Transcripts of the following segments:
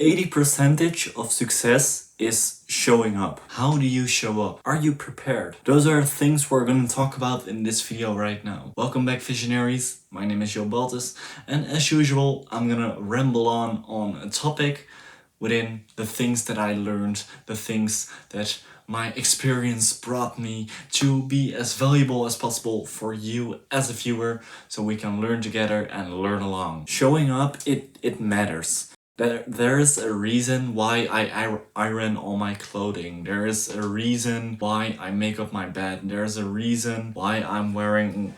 80% of success is showing up. How do you show up? Are you prepared? Those are things we're going to talk about in this video right now. Welcome back, visionaries. My name is Baltes, and as usual, I'm gonna ramble on a topic within the things that I learned, the things that my experience brought me to be as valuable as possible for you as a viewer, so we can learn together and learn along. Showing up, it matters. There is a reason why I iron all my clothing. There is a reason why I make up my bed. There's a reason why I'm wearing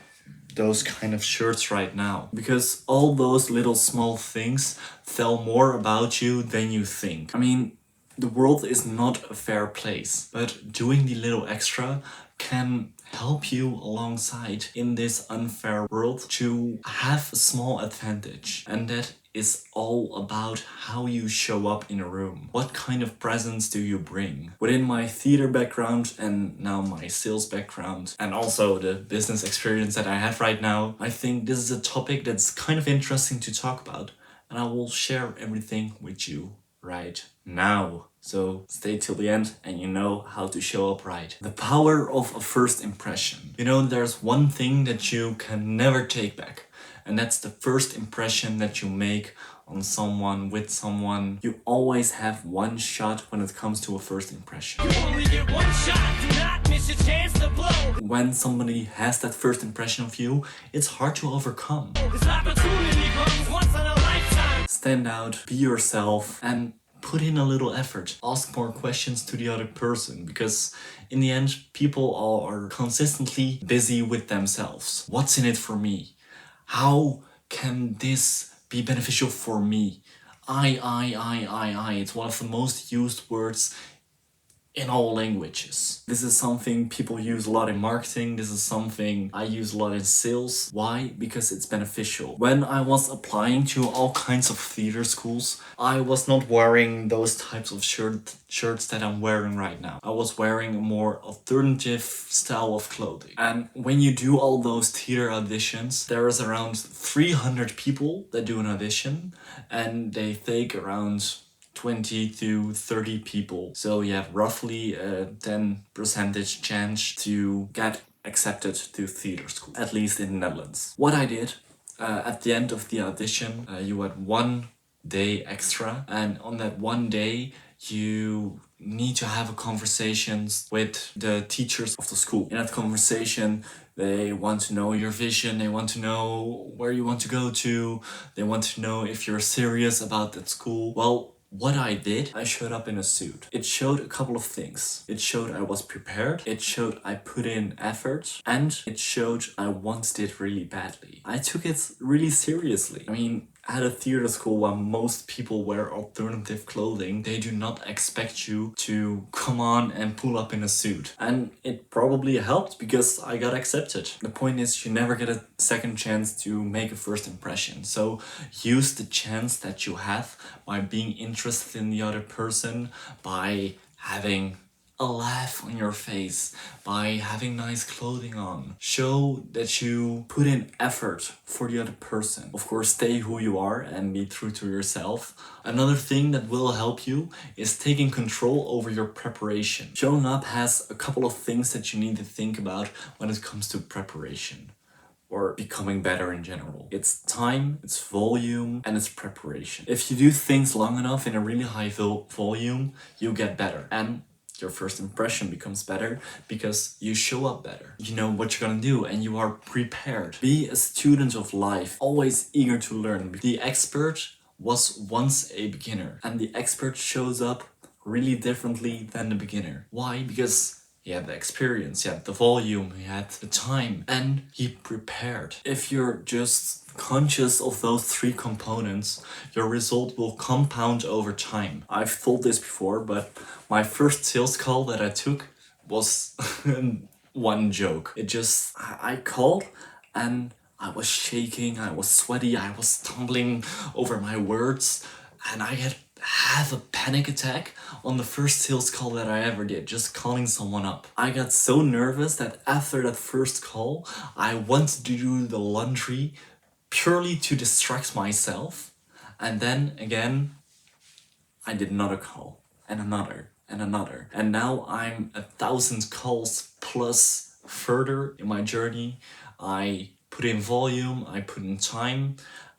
those kind of shirts right now. Because all those little small things tell more about you than you think. I mean, the world is not a fair place, but doing the little extra can help you alongside in this unfair world to have a small advantage. And that is all about how you show up in a room. What kind of presence do you bring? Within my theater background and now my sales background and also the business experience that I have right now, I think this is a topic that's kind of interesting to talk about, and I will share everything with you right now. So stay till the end and you know how to show up right. The power of a first impression. You know, there's one thing that you can never take back, and that's the first impression that you make on someone, with someone. You always have one shot when it comes to a first impression. You only get one shot, do not miss your chance to blow. When somebody has that first impression of you, it's hard to overcome. This opportunity comes once in a lifetime. Stand out, be yourself, and put in a little effort. Ask more questions to the other person, because in the end, people are consistently busy with themselves. What's in it for me? How can this be beneficial for me? I. It's one of the most used words in all languages. This is something people use a lot in marketing. This is something I use a lot in sales. Why? Because it's beneficial. When I was applying to all kinds of theater schools, I was not wearing those types of shirts that I'm wearing right now. I was wearing a more alternative style of clothing. And when you do all those theater auditions, there is around 300 people that do an audition, and they take around 20 to 30 people. So you have roughly a 10% chance to get accepted to theater school, at least in the Netherlands. What I did, at the end of the audition, you had 1 day extra, and on that 1 day you need to have a conversation with the teachers of the school. In that conversation, they want to know your vision, they want to know where you want to go to, they want to know if you're serious about that school. Well, what I did, I showed up in a suit. It showed a couple of things. It showed I was prepared, it showed I put in effort, and it showed I wanted it really badly. I took it really seriously. I mean, at a theater school where most people wear alternative clothing, they do not expect you to come on and pull up in a suit. And it probably helped because I got accepted. The point is, you never get a second chance to make a first impression. So use the chance that you have by being interested in the other person, by having a laugh on your face, by having nice clothing on. Show that you put in effort for the other person. Of course, stay who you are and be true to yourself. Another thing that will help you is taking control over your preparation. Showing up has a couple of things that you need to think about when it comes to preparation, or becoming better in general. It's time, it's volume, and it's preparation. If you do things long enough in a really high volume, you get better. And your first impression becomes better because you show up better. You know what you're gonna do and you are prepared. Be a student of life, always eager to learn. The expert was once a beginner, and the expert shows up really differently than the beginner. Why? Because he had the experience, he had the volume, he had the time, and he prepared. If you're just conscious of those 3 components, your result will compound over time. I've told this before, but my first sales call that I took was one joke. I called and I was shaking, I was sweaty, I was stumbling over my words, and I had a panic attack on the first sales call that I ever did, just calling someone up. I got so nervous that after that first call, I wanted to do the laundry purely to distract myself, and then again, I did another call and another and another. And now I'm 1,000 calls plus further in my journey. I put in volume, I put in time,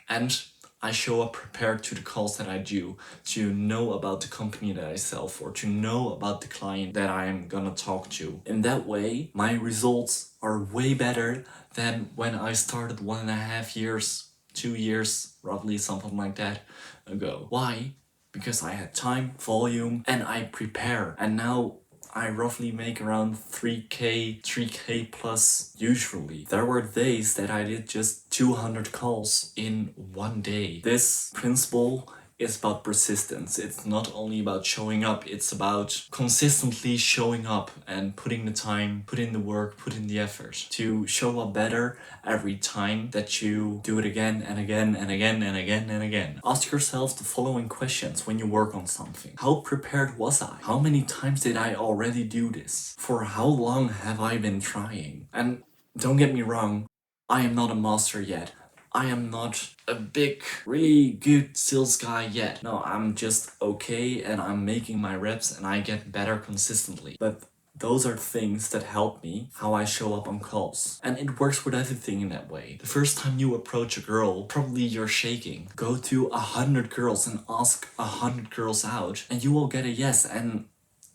and I show up prepared to the calls that I do, to know about the company that I sell for, to know about the client that I'm gonna talk to. In that way, my results are way better than when I started 1.5 years, 2 years, roughly something like that ago. Why? Because I had time, volume, and I prepare. And now I roughly make around 3k plus usually. There were days that I did just 200 calls in one day. This principle is about persistence. It's not only about showing up, it's about consistently showing up and putting the time, put in the work, put in the effort to show up better every time that you do it again and again and again and again and again. Ask yourself the following questions when you work on something. How prepared was I? How many times did I already do this? For how long have I been trying? And don't get me wrong, I am not a master yet. I am not a big, really good sales guy yet. No, I'm just okay and I'm making my reps and I get better consistently. But those are things that help me how I show up on calls. And it works with everything in that way. The first time you approach a girl, probably you're shaking. Go to 100 girls and ask 100 girls out and you will get a yes. And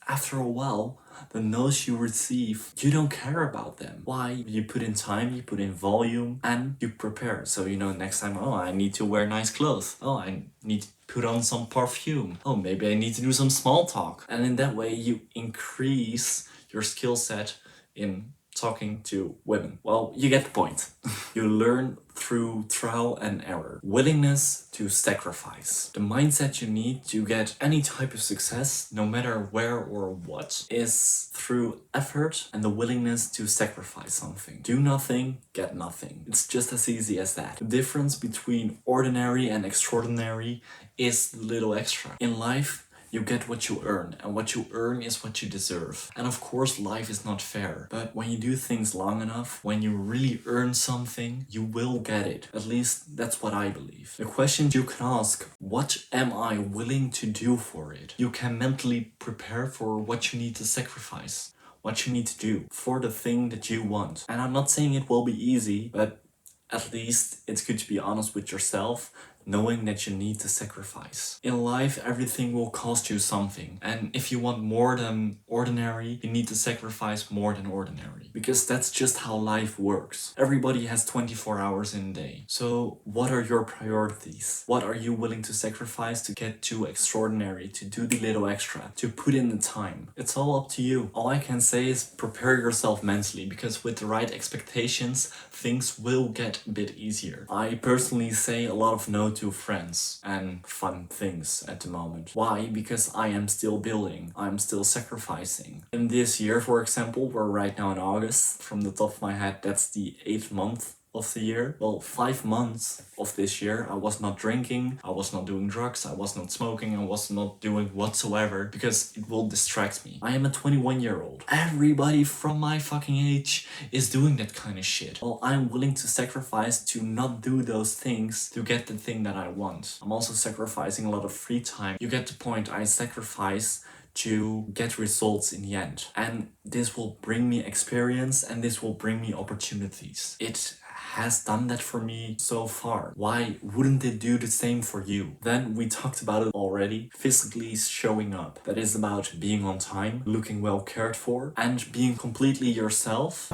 after a while, the no's you receive, you don't care about them. Why? You put in time, you put in volume, and you prepare. So you know next time, oh, I need to wear nice clothes. Oh, I need to put on some perfume. Oh, maybe I need to do some small talk. And in that way, you increase your skill set in talking to women. Well, you get the point. You learn through trial and error. Willingness to sacrifice. The mindset you need to get any type of success, no matter where or what, is through effort and the willingness to sacrifice something. Do nothing, get nothing. It's just as easy as that. The difference between ordinary and extraordinary is the little extra. In life, you get what you earn, and what you earn is what you deserve. And of course, life is not fair, but when you do things long enough, when you really earn something, you will get it. At least that's what I believe. The questions you can ask, what am I willing to do for it? You can mentally prepare for what you need to sacrifice, what you need to do for the thing that you want. And I'm not saying it will be easy, but at least it's good to be honest with yourself, knowing that you need to sacrifice. In life, everything will cost you something. And if you want more than ordinary, you need to sacrifice more than ordinary. Because that's just how life works. Everybody has 24 hours in a day. So what are your priorities? What are you willing to sacrifice to get to extraordinary, to do the little extra, to put in the time? It's all up to you. All I can say is prepare yourself mentally, because with the right expectations, things will get a bit easier. I personally say a lot of no to friends and fun things at the moment. Why? Because I am still building. I'm still sacrificing. In this year, for example, we're right now in August. From the top of my head, that's the 8th month of the year. Well, 5 months of this year, I was not drinking, I was not doing drugs, I was not smoking, I was not doing whatsoever, because it will distract me. I am a 21-year-old. Everybody from my fucking age is doing that kind of shit. Well, I'm willing to sacrifice to not do those things to get the thing that I want. I'm also sacrificing a lot of free time. You get the point. I sacrifice to get results in the end. And this will bring me experience and this will bring me opportunities. It has done that for me so far. Why wouldn't it do the same for you? Then we talked about it already. Physically showing up. That is about being on time, looking well cared for, and being completely yourself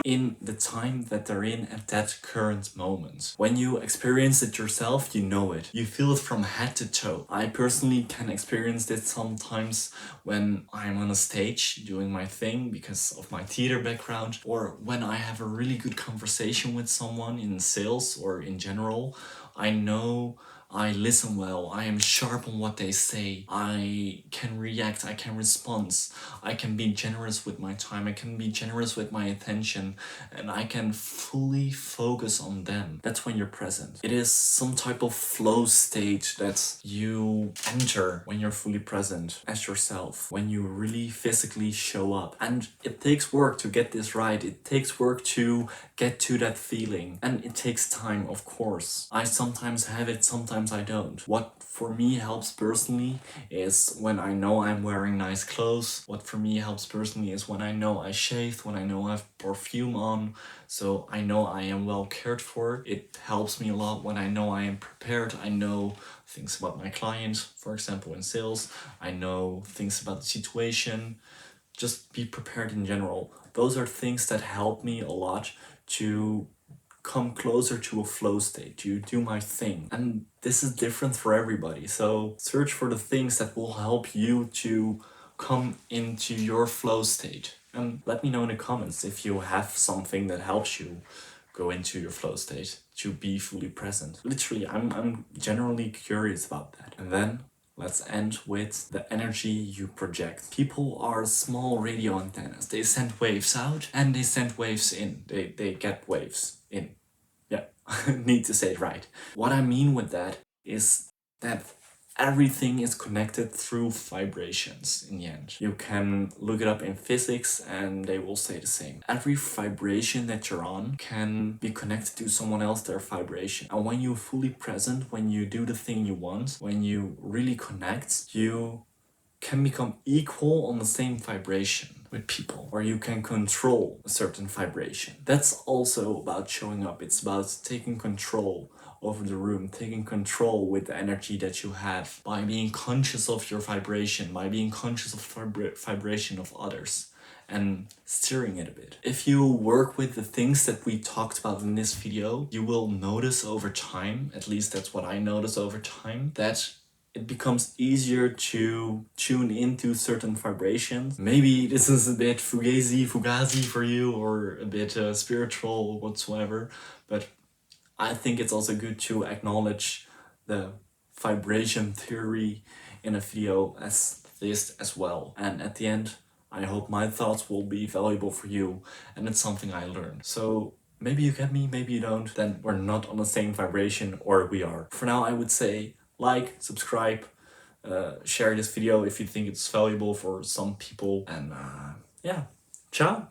in the time that they're in at that current moment. When you experience it yourself, you know it. You feel it from head to toe. I personally can experience this sometimes when I'm on a stage doing my thing because of my theater background, or when I have a really good conversation with someone in sales or in general. I know I listen well, I am sharp on what they say, I can react, I can respond, I can be generous with my time, I can be generous with my attention, and I can fully focus on them. That's when you're present. It is some type of flow state that you enter when you're fully present as yourself, when you really physically show up. And it takes work to get this right, it takes work to get to that feeling, and it takes time, of course. I sometimes have it, sometimes sometimes I don't. What for me helps personally is when I know I'm wearing nice clothes. What for me helps personally is when I know I shaved, when I know I have perfume on, so I know I am well cared for. It helps me a lot when I know I am prepared. I know things about my client, for example in sales. I know things about the situation. Just be prepared in general. Those are things that help me a lot to come closer to a flow state, to do my thing. And this is different for everybody. So search for the things that will help you to come into your flow state. And let me know in the comments if you have something that helps you go into your flow state, to be fully present. Literally, I'm generally curious about that. And then let's end with the energy you project. People are small radio antennas. They send waves out and they send waves in. They get waves in. Yeah, need to say it right. What I mean with that is that everything is connected through vibrations in the end. You can look it up in physics and they will say the same. Every vibration that you're on can be connected to someone else, their vibration. And when you're fully present, when you do the thing you want, when you really connect, you can become equal on the same vibration with people, or you can control a certain vibration. That's also about showing up. It's about taking control over the room, taking control with the energy that you have by being conscious of your vibration, by being conscious of vibration of others and steering it a bit. If you work with the things that we talked about in this video, you will notice over time, at least that's what I notice over time, that it becomes easier to tune into certain vibrations. Maybe this is a bit fugazi for you, or a bit spiritual whatsoever, but I think it's also good to acknowledge the vibration theory in a video as this as well. And at the end, I hope my thoughts will be valuable for you, and it's something I learned. So maybe you get me, maybe you don't, then we're not on the same vibration, or we are. For now, I would say like, subscribe, share this video if you think it's valuable for some people, and yeah, ciao!